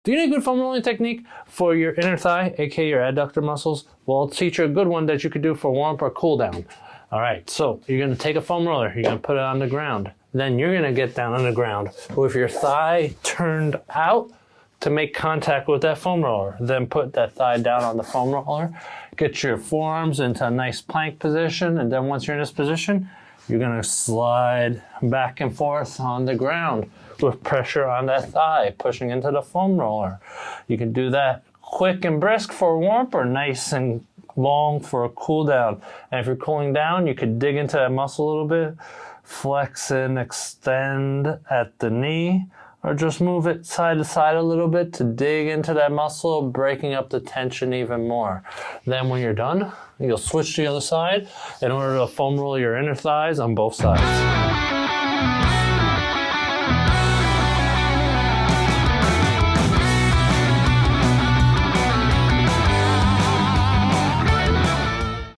Do you need a good foam rolling technique for your inner thigh, aka your adductor muscles? Well, I'll teach you a good one that you could do for warm-up or cool down. All right, so you're gonna take a foam roller, you're gonna put it on the ground. Then you're gonna get down on the ground with your thigh turned out to make contact with that foam roller. Then put that thigh down on the foam roller, get your forearms into a nice plank position, and then once you're in this position, you're gonna slide back and forth on the ground with pressure on that thigh, pushing into the foam roller. You can do that quick and brisk for a warm-up or nice and long for a cool down. And if you're cooling down, you could dig into that muscle a little bit, flex and extend at the knee, or just move it side to side a little bit to dig into that muscle, breaking up the tension even more. Then when you're done, you'll switch to the other side in order to foam roll your inner thighs on both sides.